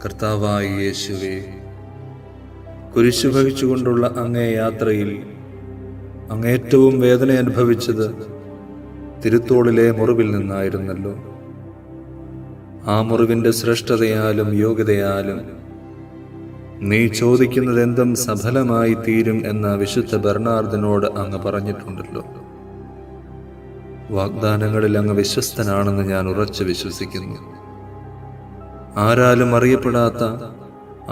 കർത്താവായ യേശുവേ, കുരിശു വഹിച്ചുകൊണ്ടുള്ള അങ്ങേ യാത്രയിൽ അങ്ങേറ്റവും വേദന അനുഭവിച്ചത് തിരുത്തോളിലെ മുറിവിൽ നിന്നായിരുന്നല്ലോ. ആ മുറിവിൻ്റെ ശ്രേഷ്ഠതയാലും യോഗ്യതയാലും നീ ചോദിക്കുന്നതെന്തും സഫലമായി തീരും എന്ന വിശുദ്ധ ബെർണാർദിനോട് അങ്ങ് പറഞ്ഞിട്ടുണ്ടല്ലോ. വാഗ്ദാനങ്ങളിൽ അങ്ങ് വിശ്വസ്തനാണെന്ന് ഞാൻ ഉറച്ചു വിശ്വസിക്കുന്നു. ആരാലും അറിയപ്പെടാത്ത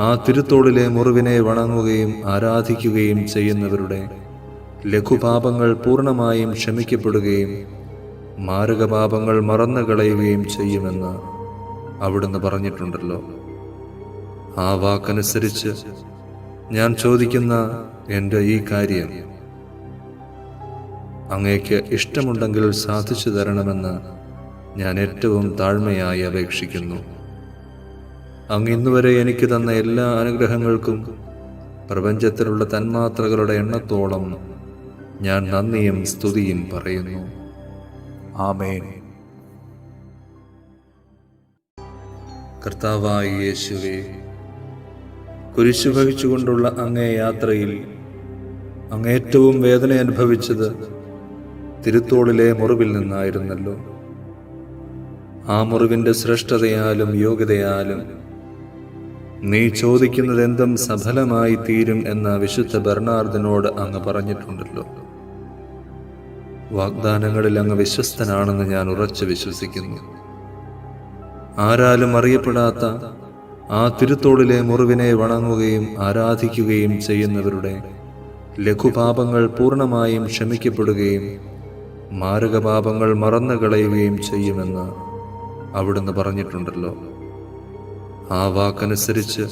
ആ തിരുത്തോളിലെ മുറിവിനെ വണങ്ങുകയും ആരാധിക്കുകയും ചെയ്യുന്നവരുടെ ലഘുപാപങ്ങൾ പൂർണ്ണമായും ക്ഷമിക്കപ്പെടുകയും മാരകപാപങ്ങൾ മറന്നു കളയുകയും ചെയ്യുമെന്ന് അവിടുന്ന് പറഞ്ഞിട്ടുണ്ടല്ലോ. ആ വാക്കനുസരിച്ച് ഞാൻ ചോദിക്കുന്ന എൻ്റെ ഈ കാര്യം അങ്ങേക്ക് ഇഷ്ടമുണ്ടെങ്കിൽ സാധിച്ചു തരണമെന്ന് ഞാൻ ഏറ്റവും താഴ്മയായി അപേക്ഷിക്കുന്നു. അങ്ങ് ഇന്നുവരെ എനിക്ക് തന്ന എല്ലാ അനുഗ്രഹങ്ങൾക്കും പ്രപഞ്ചത്തിലുള്ള തന്മാത്രകളുടെ എണ്ണത്തോളം ഞാൻ നന്ദിയും സ്തുതിയും പറയുന്നു. ആമേൻ. കർത്താവായ യേശുവേ, കുരിശു വഹിച്ചുകൊണ്ടുള്ള അങ്ങേ യാത്രയിൽ അങ്ങേറ്റവും വേദന അനുഭവിച്ചത് തിരുത്തോളിലെ മുറിവിൽ നിന്നായിരുന്നല്ലോ. ആ മുറിവിൻ്റെ ശ്രേഷ്ഠതയാലും യോഗ്യതയാലും നീ ചോദിക്കുന്നതെന്തും സഫലമായി തീരും എന്ന വിശുദ്ധ ബെർണാർദിനോട് അങ്ങ് പറഞ്ഞിട്ടുണ്ടല്ലോ. വാഗ്ദാനങ്ങളിൽ അങ്ങ് വിശ്വസ്തനാണെന്ന് ഞാൻ ഉറച്ചു വിശ്വസിക്കുന്നു. ആരാലും അറിയപ്പെടാത്ത ആ തിരുത്തോളിലെ മുറിവിനെ വണങ്ങുകയും ആരാധിക്കുകയും ചെയ്യുന്നവരുടെ ലഘുപാപങ്ങൾ പൂർണ്ണമായും ക്ഷമിക്കപ്പെടുകയും മാരകപാപങ്ങൾ മറന്നു കളയുകയും ചെയ്യുമെന്ന് അവിടുന്ന് പറഞ്ഞിട്ടുണ്ടല്ലോ. ആ വാക്കനുസരിച്ച്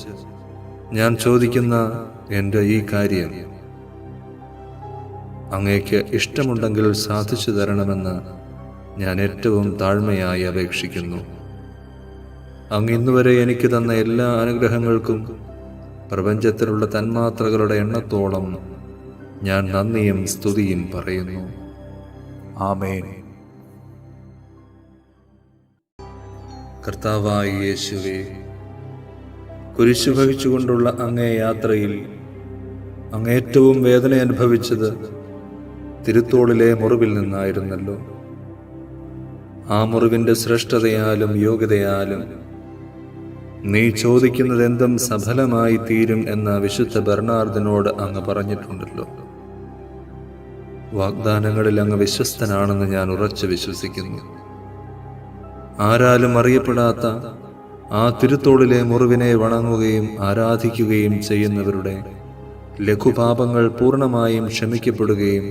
ഞാൻ ചോദിക്കുന്ന എൻ്റെ ഈ കാര്യം അങ്ങേക്ക് ഇഷ്ടമുണ്ടെങ്കിൽ സാധിച്ചു തരണമെന്ന് ഞാൻ ഏറ്റവും താഴ്മയായി അപേക്ഷിക്കുന്നു. അങ്ങ് ഇന്നുവരെ എനിക്ക് തന്ന എല്ലാ അനുഗ്രഹങ്ങൾക്കും പ്രപഞ്ചത്തിലുള്ള തന്മാത്രകളുടെ എണ്ണത്തോളം ഞാൻ നന്ദിയും സ്തുതിയും പറയുന്നു. ആമേൻ. കർത്താവായ യേശുവേ, കുരിശു വഹിച്ചുകൊണ്ടുള്ള അങ്ങേ യാത്രയിൽ അങ്ങേറ്റവും വേദന അനുഭവിച്ചത് തിരുത്തോളിലെ മുറിവിൽ നിന്നായിരുന്നല്ലോ. ആ മുറിവിൻ്റെ ശ്രേഷ്ഠതയാലും യോഗ്യതയാലും നീ ചോദിക്കുന്നതെന്തും സഫലമായി തീരും എന്ന വിശുദ്ധ ബെർണാർദിനോട് അങ്ങ് പറഞ്ഞിട്ടുണ്ടല്ലോ. വാഗ്ദാനങ്ങളിൽ അങ്ങ് വിശ്വസ്തനാണെന്ന് ഞാൻ ഉറച്ചു വിശ്വസിക്കുന്നു. ആരാലും അറിയപ്പെടാത്ത ആ തിരുത്തോളിലെ മുറിവിനെ വണങ്ങുകയും ആരാധിക്കുകയും ചെയ്യുന്നവരുടെ ലഘുപാപങ്ങൾ പൂർണ്ണമായും ക്ഷമിക്കപ്പെടുകയും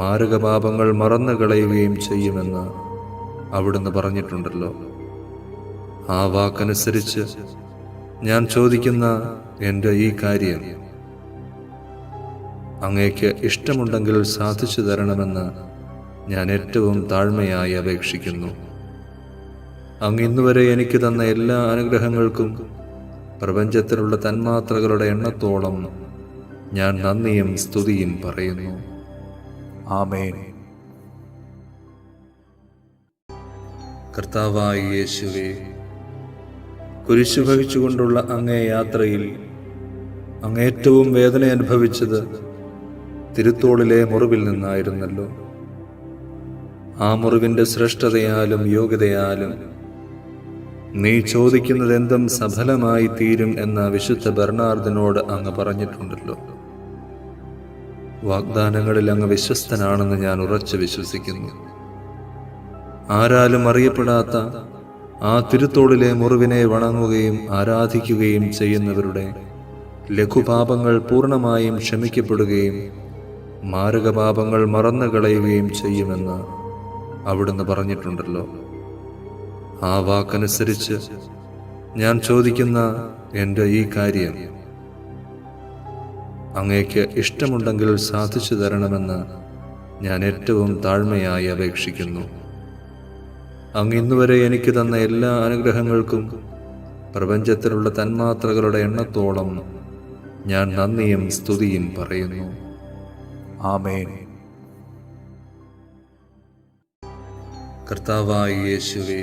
മാരകപാപങ്ങൾ മറന്നു കളയുകയും ചെയ്യുമെന്ന് അവിടുന്ന് പറഞ്ഞിട്ടുണ്ടല്ലോ. ആ വാക്കനുസരിച്ച് ഞാൻ ചോദിക്കുന്ന എൻ്റെ ഈ കാര്യം അങ്ങേക്ക് ഇഷ്ടമുണ്ടെങ്കിൽ സാധിച്ചു തരണമെന്ന് ഞാൻ ഏറ്റവും താഴ്മയായി അപേക്ഷിക്കുന്നു. അങ്ങ് ഇന്നുവരെ എനിക്ക് തന്ന എല്ലാ അനുഗ്രഹങ്ങൾക്കും പ്രപഞ്ചത്തിലുള്ള തന്മാത്രകളുടെ എണ്ണത്തോളം ഞാൻ നന്ദിയും സ്തുതിയും പറയുന്നു. ആമേൻ. കർത്താവായ യേശുവേ, കുരിശു വഹിച്ചുകൊണ്ടുള്ള അങ്ങേ യാത്രയിൽ അങ്ങേറ്റവും വേദന അനുഭവിച്ചത് തിരുത്തോളിലെ മുറിവിൽ നിന്നായിരുന്നല്ലോ. ആ മുറിവിൻ്റെ ശ്രേഷ്ഠതയാലും യോഗ്യതയാലും നീ ചോദിക്കുന്നതെന്തും സഫലമായി തീരും എന്ന വിശുദ്ധ ബെർണാർദിനോട് അങ്ങ് പറഞ്ഞിട്ടുണ്ടല്ലോ. വാഗ്ദാനങ്ങളിൽ അങ്ങ് വിശ്വസ്തനാണെന്ന് ഞാൻ ഉറച്ചു വിശ്വസിക്കുന്നു. ആരാലും അറിയപ്പെടാത്ത ആ തിരുത്തോളിലെ മുറിവിനെ വണങ്ങുകയും ആരാധിക്കുകയും ചെയ്യുന്നവരുടെ ലഘുപാപങ്ങൾ പൂർണ്ണമായും ക്ഷമിക്കപ്പെടുകയും മാരകപാപങ്ങൾ മറന്നു കളയുകയും ചെയ്യുമെന്ന് അവിടുന്ന് പറഞ്ഞിട്ടുണ്ടല്ലോ. ആ വാക്കനുസരിച്ച് ഞാൻ ചോദിക്കുന്ന എൻ്റെ ഈ കാര്യം അങ്ങേക്ക് ഇഷ്ടമുണ്ടെങ്കിൽ സാധിച്ചു തരണമെന്ന് ഞാൻ ഏറ്റവും താഴ്മയായി അപേക്ഷിക്കുന്നു. അങ്ങ് ഇന്നുവരെ എനിക്ക് തന്ന എല്ലാ അനുഗ്രഹങ്ങൾക്കും പ്രപഞ്ചത്തിലുള്ള തന്മാത്രകളുടെ എണ്ണത്തോളം ഞാൻ നന്ദിയും സ്തുതിയും പറയുന്നു. ആമേൻ. കർത്താവായ യേശുവേ,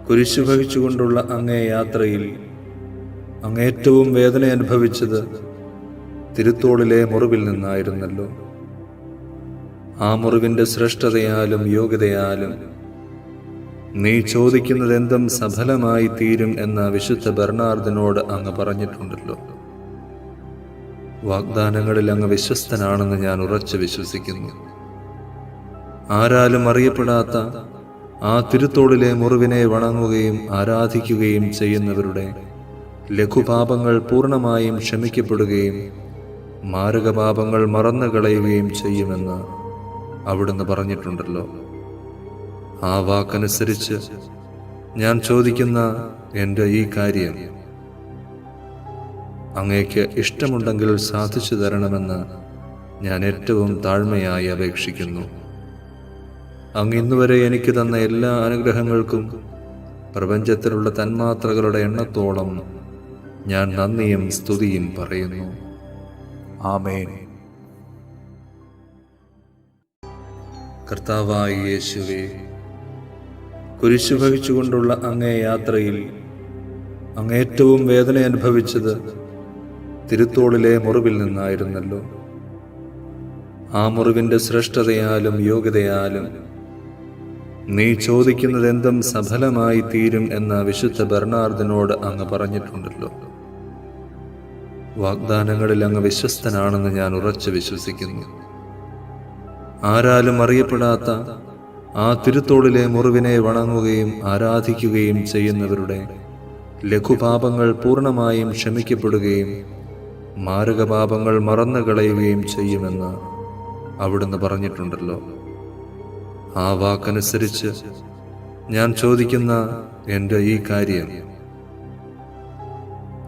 കുരിശു വഹിച്ചുകൊണ്ടുള്ള അങ്ങേ യാത്രയിൽ അങ്ങേറ്റവും വേദന അനുഭവിച്ചത് തിരുത്തോളിലെ മുറിവിൽ നിന്നായിരുന്നല്ലോ. ആ മുറിവിൻ്റെ ശ്രേഷ്ഠതയാലും യോഗ്യതയാലും നീ ചോദിക്കുന്നതെന്തും സഫലമായി തീരും എന്ന വിശുദ്ധ ബെർണാർദിനോട് അങ്ങ് പറഞ്ഞിട്ടുണ്ടല്ലോ. വാഗ്ദാനങ്ങളിൽ അങ്ങ് വിശ്വസ്തനാണെന്ന് ഞാൻ ഉറച്ചു വിശ്വസിക്കുന്നു. ആരാലും അറിയപ്പെടാത്ത ആ തിരുത്തോളിലെ മുറിവിനെ വണങ്ങുകയും ആരാധിക്കുകയും ചെയ്യുന്നവരുടെ ലഘുപാപങ്ങൾ പൂർണ്ണമായും ക്ഷമിക്കപ്പെടുകയും മാരകപാപങ്ങൾ മറന്നു കളയുകയും ചെയ്യുമെന്ന് അവിടുന്ന് പറഞ്ഞിട്ടുണ്ടല്ലോ. ആ വാക്കനുസരിച്ച് ഞാൻ ചോദിക്കുന്ന എൻ്റെ ഈ കാര്യം അങ്ങേക്ക് ഇഷ്ടമുണ്ടെങ്കിൽ സാധിച്ചു തരണമെന്ന് ഞാൻ ഏറ്റവും താഴ്മയായി അപേക്ഷിക്കുന്നു. അങ്ങ് ഇന്നുവരെ എനിക്ക് തന്ന എല്ലാ അനുഗ്രഹങ്ങൾക്കും പ്രപഞ്ചത്തിലുള്ള തന്മാത്രകളുടെ എണ്ണത്തോളം ഞാൻ നന്ദിയും സ്തുതിയും പറയുന്നു. ആമേൻ. കർത്താവായ യേശുവേ, കുരിശു വഹിച്ചുകൊണ്ടുള്ള അങ്ങേ യാത്രയിൽ അങ്ങേറ്റവും വേദന അനുഭവിച്ചത് തിരുത്തോളിലെ മുറിവിൽ നിന്നായിരുന്നല്ലോ. ആ മുറിവിൻ്റെ ശ്രേഷ്ഠതയാലും യോഗ്യതയാലും നീ ചോദിക്കുന്നതെന്തും സഫലമായി തീരും എന്ന വിശുദ്ധ ബെർണാർദിനോട് അങ്ങ് പറഞ്ഞിട്ടുണ്ടല്ലോ. വാഗ്ദാനങ്ങളിൽ അങ്ങ് വിശ്വസ്തനാണെന്ന് ഞാൻ ഉറച്ചു വിശ്വസിക്കുന്നു. ആരാലും അറിയപ്പെടാത്ത ആ തിരുത്തോളിലെ മുറിവിനെ വണങ്ങുകയും ആരാധിക്കുകയും ചെയ്യുന്നവരുടെ ലഘുപാപങ്ങൾ പൂർണ്ണമായും ക്ഷമിക്കപ്പെടുകയും മാരകപാപങ്ങൾ മറന്നു കളയുകയും ചെയ്യുമെന്ന് അവിടുന്ന് പറഞ്ഞിട്ടുണ്ടല്ലോ. ആ വാക്കനുസരിച്ച് ഞാൻ ചോദിക്കുന്ന എൻ്റെ ഈ കാര്യം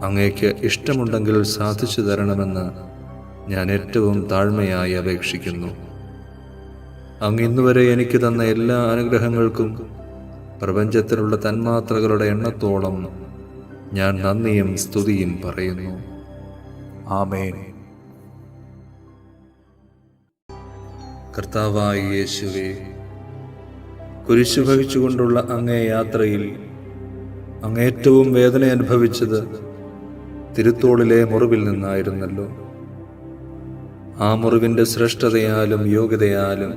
അങ്ങേക്ക് ഇഷ്ടമുണ്ടെങ്കിൽ സാധിച്ചു തരണമെന്ന് ഞാൻ ഏറ്റവും താഴ്മയായി അപേക്ഷിക്കുന്നു. അങ്ങ് ഇന്നുവരെ എനിക്ക് തന്ന എല്ലാ അനുഗ്രഹങ്ങൾക്കും പ്രപഞ്ചത്തിലുള്ള തന്മാത്രകളുടെ എണ്ണത്തോളം ഞാൻ നന്ദിയും സ്തുതിയും പറയുന്നു. ആമേൻ. കർത്താവായ യേശുവേ, കുരിശു വഹിച്ചുകൊണ്ടുള്ള അങ്ങേ യാത്രയിൽ അങ്ങേറ്റവും വേദന അനുഭവിച്ചത് തിരുത്തോളിലെ മുറിവിൽ നിന്നായിരുന്നല്ലോ. ആ മുറിവിൻ്റെ ശ്രേഷ്ഠതയാലും യോഗ്യതയാലും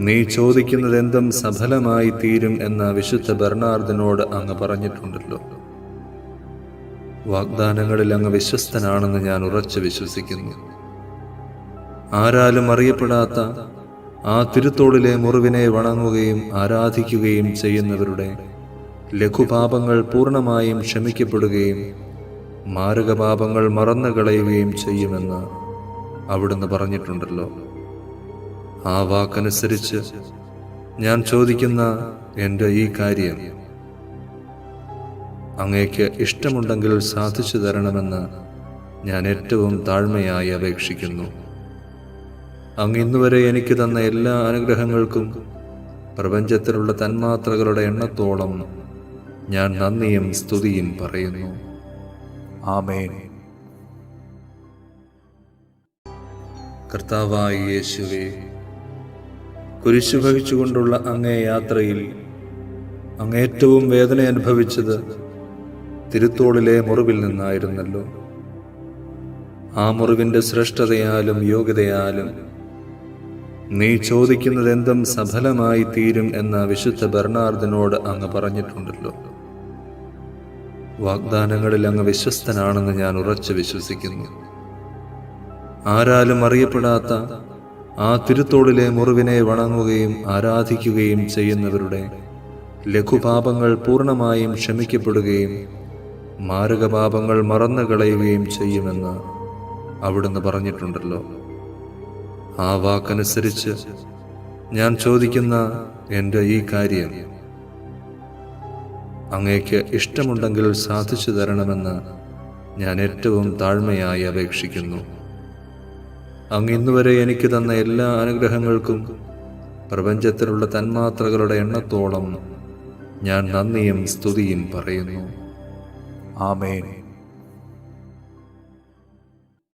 നീ ചോദിക്കുന്നതെന്തും സഫലമായി തീരും എന്ന വിശുദ്ധ ബെർണാർദിനോട് അങ്ങ് പറഞ്ഞിട്ടുണ്ടല്ലോ. വാഗ്ദാനങ്ങളിൽ അങ്ങ് വിശ്വസ്തനാണെന്ന് ഞാൻ ഉറച്ചു വിശ്വസിക്കുന്നു. ആരാലും അറിയപ്പെടാത്ത ആ തിരുത്തോളിലെ മുറിവിനെ വണങ്ങുകയും ആരാധിക്കുകയും ചെയ്യുന്നവരുടെ ലഘുപാപങ്ങൾ പൂർണ്ണമായും ക്ഷമിക്കപ്പെടുകയും മാരകപാപങ്ങൾ മറന്നു കളയുകയും ചെയ്യുമെന്ന് അവിടുന്ന് പറഞ്ഞിട്ടുണ്ടല്ലോ. ആ വാക്കനുസരിച്ച് ഞാൻ ചോദിക്കുന്ന എൻ്റെ ഈ കാര്യം അങ്ങേക്ക് ഇഷ്ടമുണ്ടെങ്കിൽ സാധിച്ചു തരണമെന്ന് ഞാൻ ഏറ്റവും താഴ്മയായി അപേക്ഷിക്കുന്നു. അങ്ങ് ഇന്നുവരെ എനിക്ക് തന്ന എല്ലാ അനുഗ്രഹങ്ങൾക്കും പ്രപഞ്ചത്തിലുള്ള തന്മാത്രകളുടെ എണ്ണത്തോളം ഞാൻ നന്ദിയും സ്തുതിയും പറയുന്നു. ആമേൻ. കർത്താവായ യേശുവേ, കുരിശു വഹിച്ചുകൊണ്ടുള്ള അങ്ങേ യാത്രയിൽ അങ്ങേറ്റവും വേദന അനുഭവിച്ചത് തിരുത്തോളിലെ മുറിവിൽ നിന്നായിരുന്നല്ലോ. ആ മുറിവിൻ്റെ ശ്രേഷ്ഠതയാലും യോഗ്യതയാലും നീ ചോദിക്കുന്നതെന്തും സഫലമായി തീരും എന്ന വിശുദ്ധ ബെർണാർദിനോട് അങ്ങ് പറഞ്ഞിട്ടുണ്ടല്ലോ. വാഗ്ദാനങ്ങളിൽ അങ്ങ് വിശ്വസ്തനാണെന്ന് ഞാൻ ഉറച്ചു വിശ്വസിക്കുന്നു. ആരാലും അറിയപ്പെടാത്ത ആ തിരുത്തോളിലെ മുറിവിനെ വണങ്ങുകയും ആരാധിക്കുകയും ചെയ്യുന്നവരുടെ ലഘുപാപങ്ങൾ പൂർണ്ണമായും ക്ഷമിക്കപ്പെടുകയും മാരകപാപങ്ങൾ മറന്നു കളയുകയും ചെയ്യുമെന്ന് അവിടുന്ന് പറഞ്ഞിട്ടുണ്ടല്ലോ. ആ വാക്കനുസരിച്ച് ഞാൻ ചോദിക്കുന്ന എൻ്റെ ഈ കാര്യം അങ്ങേക്ക് ഇഷ്ടമുണ്ടെങ്കിൽ സാധിച്ചു തരണമെന്ന് ഞാൻ ഏറ്റവും താഴ്മയായി അപേക്ഷിക്കുന്നു. അങ്ങ് ഇന്നുവരെ എനിക്ക് തന്ന എല്ലാ അനുഗ്രഹങ്ങൾക്കും പ്രപഞ്ചത്തിലുള്ള തന്മാത്രകളുടെ എണ്ണത്തോളം ഞാൻ നന്ദിയും സ്തുതിയും പറയുന്നു. ആമേൻ.